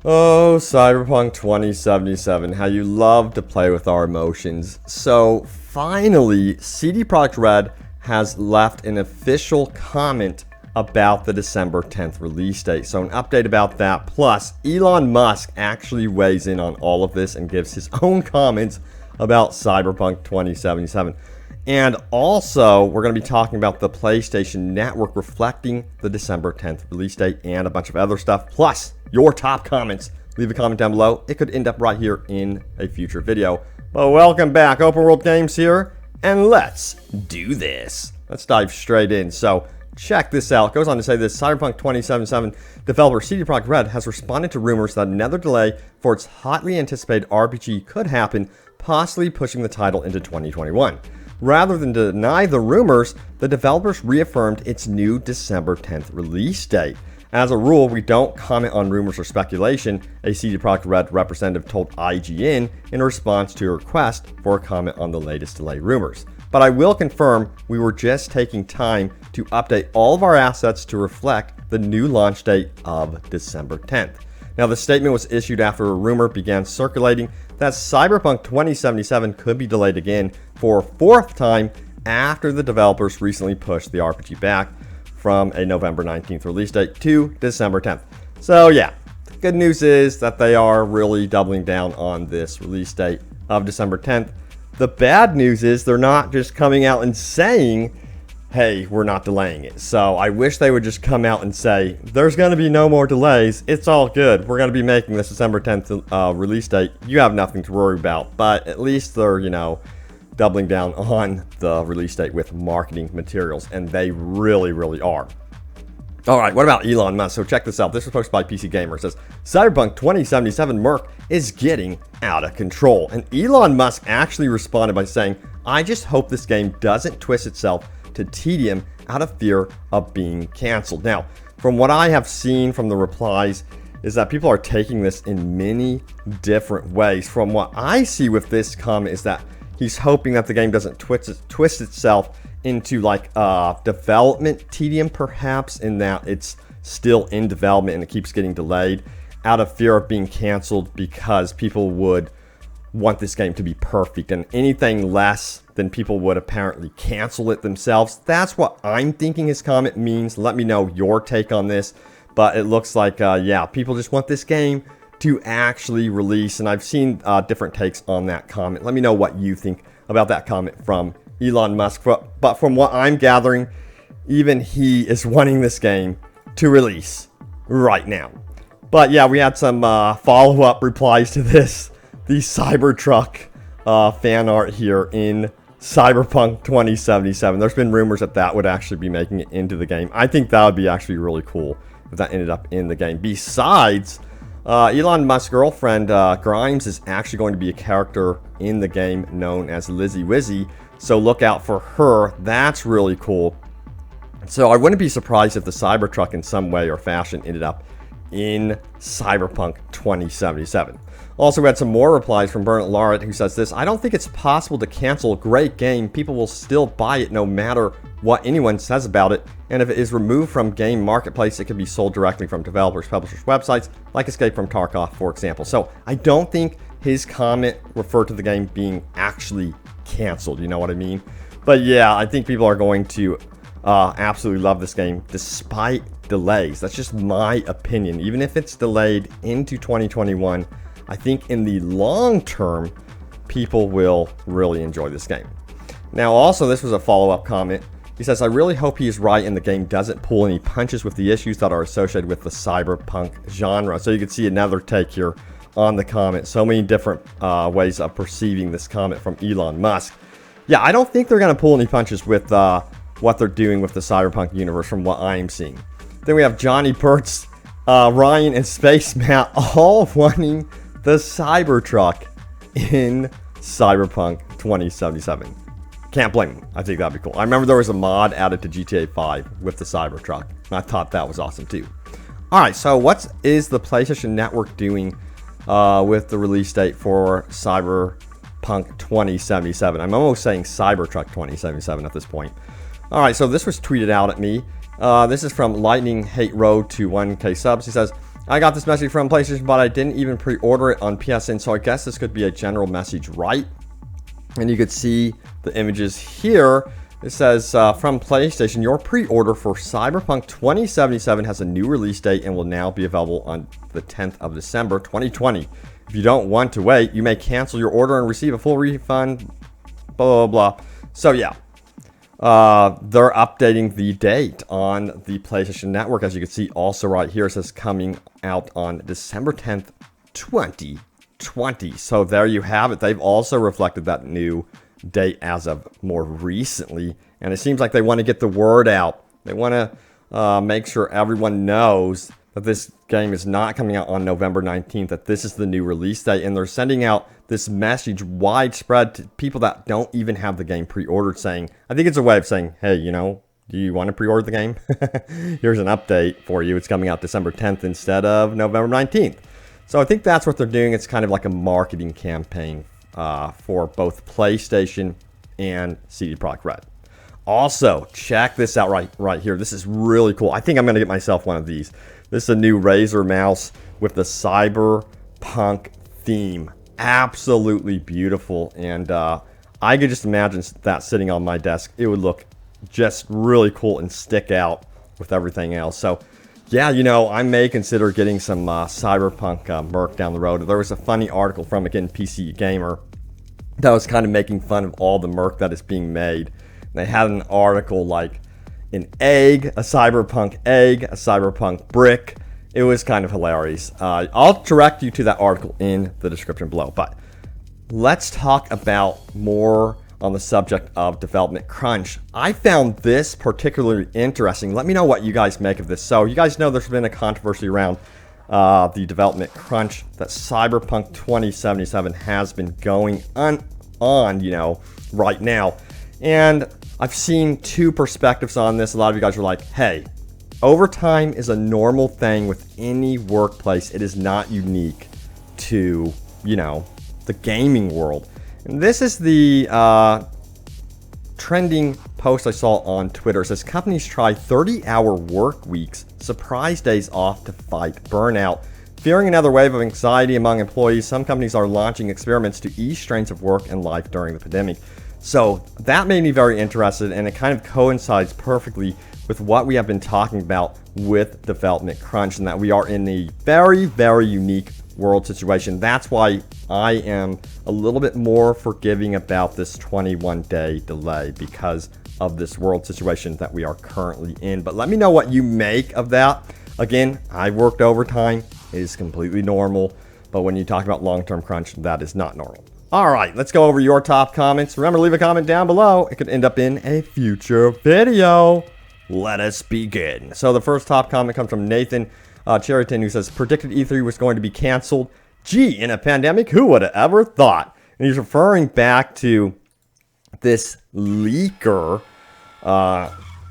Oh, Cyberpunk 2077, how you love to play with our emotions. So, finally, CD Projekt RED has left an official comment about the December 10th release date. So, an update about that. Plus, Elon Musk actually weighs in on all of this and gives his own comments about Cyberpunk 2077. And also, we're going to be talking about the PlayStation Network reflecting the December 10th release date and a bunch of other stuff. Plus, your top comments. Leave a comment down below. It could end up right here in a future video. But welcome back. Open World Games here. And let's do this. Let's dive straight in. So, check this out. It goes on to say this. Cyberpunk 2077 developer CD Projekt RED has responded to rumors that another delay for its hotly anticipated RPG could happen, possibly pushing the title into 2021. Rather than deny the rumors, the developers reaffirmed its new December 10th release date. As a rule, we don't comment on rumors or speculation, a CD Projekt RED representative told IGN in response to a request for a comment on the latest delay rumors. But I will confirm we were just taking time to update all of our assets to reflect the new launch date of December 10th. Now, the statement was issued after a rumor began circulating that Cyberpunk 2077 could be delayed again for a fourth time after the developers recently pushed the RPG back from a November 19th release date to December 10th. So yeah, the good news is that they are really doubling down on this release date of December 10th. The bad news is they're not just coming out and saying, hey, we're not delaying it. So I wish they would just come out and say, there's going to be no more delays. It's all good. We're going to be making this December 10th release date. You have nothing to worry about. But at least they're, doubling down on the release date with marketing materials. And they really, really are. All right, what about Elon Musk? So check this out. This was posted by PC Gamer. It says, Cyberpunk 2077 Merc is getting out of control. And Elon Musk actually responded by saying, I just hope this game doesn't twist itself to tedium out of fear of being canceled. Now, from what I have seen from the replies, is that people are taking this in many different ways. From what I see with this comment is that he's hoping that the game doesn't twist itself into like development tedium, perhaps, in that it's still in development and it keeps getting delayed out of fear of being canceled because people would want this game to be perfect, and anything less than people would apparently cancel it themselves. That's what I'm thinking his comment means. Let me know your take on this, but it looks like people just want this game to actually release, and I've seen different takes on that comment. Let me know what you think about that comment from Elon Musk, but from what I'm gathering, even he is wanting this game to release right now. But yeah, we had some follow-up replies to this. The Cybertruck fan art here in Cyberpunk 2077. There's been rumors that that would actually be making it into the game. I think that would be actually really cool if that ended up in the game. Besides, Elon Musk's girlfriend Grimes is actually going to be a character in the game known as Lizzie Wizzy. So look out for her. That's really cool. So I wouldn't be surprised if the Cybertruck in some way or fashion ended up in Cyberpunk 2077. Also, we had some more replies from Bernard Larrett, who says this: I don't think it's possible to cancel a great game. People will still buy it no matter what anyone says about it. And if it is removed from game marketplace, it can be sold directly from developers, publishers' websites, like Escape from Tarkov, for example. So I don't think his comment referred to the game being actually canceled. You know what I mean? But yeah, I think people are going to absolutely love this game despite delays. That's just my opinion. Even if it's delayed into 2021, I think in the long term, people will really enjoy this game. Now, also, this was a follow-up comment. He says, I really hope he is right and the game doesn't pull any punches with the issues that are associated with the cyberpunk genre. So you can see another take here on the comment. So many different ways of perceiving this comment from Elon Musk. Yeah, I don't think they're going to pull any punches with what they're doing with the cyberpunk universe from what I am seeing. Then we have Johnny Pertz, Ryan, and Space Matt all wanting the Cybertruck in Cyberpunk 2077. Can't blame them. I think that'd be cool. I remember there was a mod added to GTA 5 with the Cybertruck, and I thought that was awesome too. Alright, so what is the PlayStation Network doing with the release date for Cyberpunk 2077? I'm almost saying Cybertruck 2077 at this point. Alright, so this was tweeted out at me. This is from Lightning Hate Road to 1K subs. He says, I got this message from PlayStation, but I didn't even pre-order it on PSN, so I guess this could be a general message, right? And you could see the images here. It says, from PlayStation, your pre-order for Cyberpunk 2077 has a new release date and will now be available on the 10th of December, 2020. If you don't want to wait, you may cancel your order and receive a full refund, blah, blah, blah. So, yeah. They're updating the date on the PlayStation Network. As you can see also right here, it says coming out on December 10th, 2020. So there you have it. They've also reflected that new date as of more recently. And it seems like they want to get the word out. They want to make sure everyone knows that this game is not coming out on November 19th, that this is the new release date. And they're sending out this message widespread to people that don't even have the game pre-ordered, saying, I think it's a way of saying, hey, you know, do you want to pre-order the game? Here's an update for you. It's coming out December 10th instead of November 19th. So I think that's what they're doing. It's kind of like a marketing campaign for both PlayStation and CD Projekt RED. Also, check this out right here. This is really cool. I think I'm going to get myself one of these. This is a new Razer mouse with the Cyberpunk theme. Absolutely beautiful. And I could just imagine that sitting on my desk. It would look just really cool and stick out with everything else. So, yeah, you know, I may consider getting some Cyberpunk merch down the road. There was a funny article from, again, PC Gamer that was kind of making fun of all the merch that is being made. They had an article like an egg, a cyberpunk egg, a cyberpunk brick. It was kind of hilarious. I'll direct you to that article in the description below. But let's talk about more on the subject of development crunch. I found this particularly interesting. Let me know what you guys make of this. So you guys know there's been a controversy around the development crunch that Cyberpunk 2077 has been going on, you know, right now. And I've seen two perspectives on this. A lot of you guys are like, hey, overtime is a normal thing with any workplace. It is not unique to, you know, the gaming world. And this is the trending post I saw on Twitter. It says, companies try 30-hour work weeks, surprise days off to fight burnout. Fearing another wave of anxiety among employees, some companies are launching experiments to ease strains of work and life during the pandemic. So that made me very interested, and it kind of coincides perfectly with what we have been talking about with development crunch, and that we are in a very, very unique world situation. That's why I am a little bit more forgiving about this 21-day delay, because of this world situation that we are currently in. But let me know what you make of that. Again, I worked overtime. It is completely normal. But when you talk about long-term crunch, that is not normal. All right, let's go over your top comments. Remember, leave a comment down below. It could end up in a future video. Let us begin. So the first top comment comes from Nathan Cheriton, who says, predicted E3 was going to be canceled. Gee, in a pandemic, who would have ever thought? And he's referring back to this leaker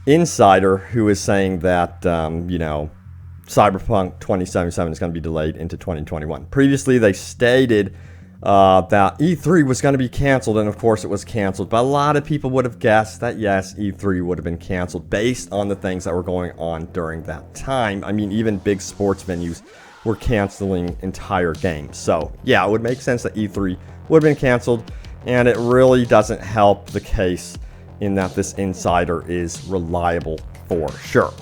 insider who is saying that, you know, Cyberpunk 2077 is going to be delayed into 2021. Previously, they stated that E3 was going to be canceled, and of course it was canceled. But a lot of people would have guessed that, yes, E3 would have been canceled based on the things that were going on during that time. I mean, even big sports venues were canceling entire games. So, yeah, it would make sense that E3 would have been canceled, and it really doesn't help the case in that this insider is reliable for sure.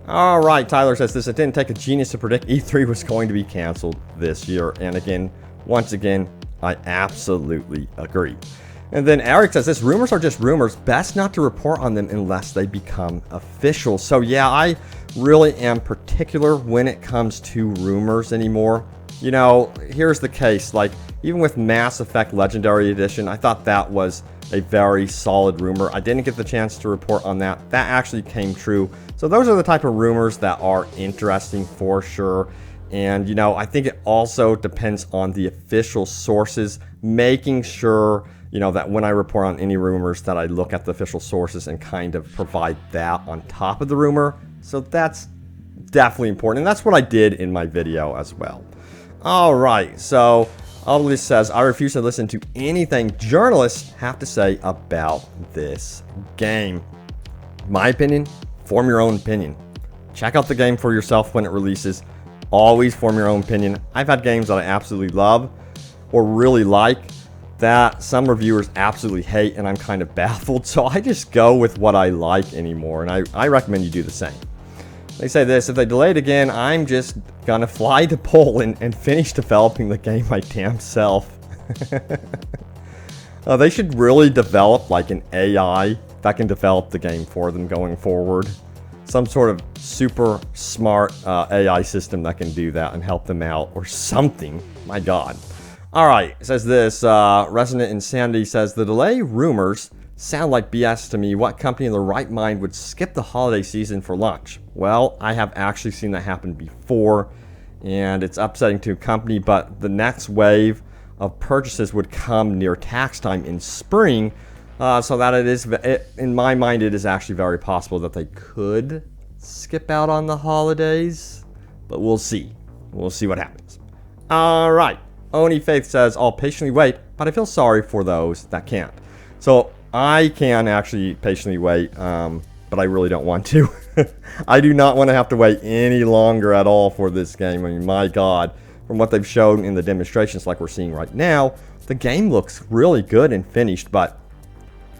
All right, Tyler says this, it didn't take a genius to predict E3 was going to be canceled this year. And again, once again, I absolutely agree. And then Eric says this, rumors are just rumors. Best not to report on them unless they become official. So yeah, I really am particular when it comes to rumors anymore. You know, here's the case. Like, even with Mass Effect Legendary Edition, I thought that was a very solid rumor. I didn't get the chance to report on that. That actually came true. So those are the type of rumors that are interesting for sure. And, you know, I think it also depends on the official sources, making sure, you know, that when I report on any rumors that I look at the official sources and kind of provide that on top of the rumor. So that's definitely important. And that's what I did in my video as well. All right. So Always says, I refuse to listen to anything journalists have to say about this game. My opinion, form your own opinion. Check out the game for yourself when it releases. always form your own opinion. I've had games that I absolutely love or really like that some reviewers absolutely hate, and I'm kind of baffled. So I just go with what I like anymore, and I recommend you do the same. They say this: if they delay it again, I'm just gonna fly to Poland and finish developing the game my damn self. They should really develop like an AI that can develop the game for them going forward. Some sort of super smart AI system that can do that and help them out or something. My God. All right, it says this. Resident Insanity says, the delay rumors sound like BS to me. What company in their right mind would skip the holiday season for launch? Well, I have actually seen that happen before, and it's upsetting to a company, but the next wave of purchases would come near tax time in spring, so that in my mind, it is actually very possible that they could skip out on the holidays, but we'll see. We'll see what happens. All right. Oni Faith says, I'll patiently wait, but I feel sorry for those that can't. So I can actually patiently wait, but I really don't want to. I do not want to have to wait any longer at all for this game. I mean, my God, from what they've shown in the demonstrations like we're seeing right now, the game looks really good and finished, but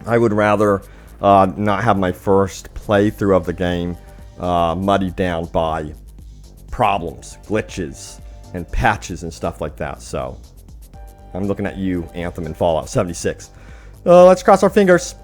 I would rather not have my first playthrough of the game muddied down by problems, glitches, and patches and stuff like that. So I'm looking at you, Anthem and Fallout 76. Let's cross our fingers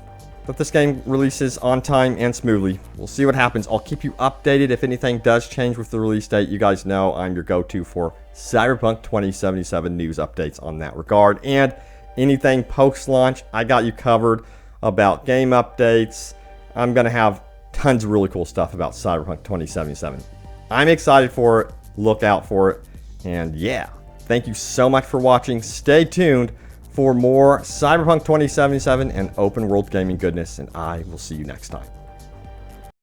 that this game releases on time and smoothly. We'll see what happens. I'll keep you updated if anything does change with the release date. You guys know I'm your go-to for Cyberpunk 2077 news updates on that regard. And anything post-launch, I got you covered about game updates. I'm going to have tons of really cool stuff about Cyberpunk 2077. I'm excited for it. Look out for it. And yeah, thank you so much for watching. Stay tuned for more Cyberpunk 2077 and open world gaming goodness, and I will see you next time.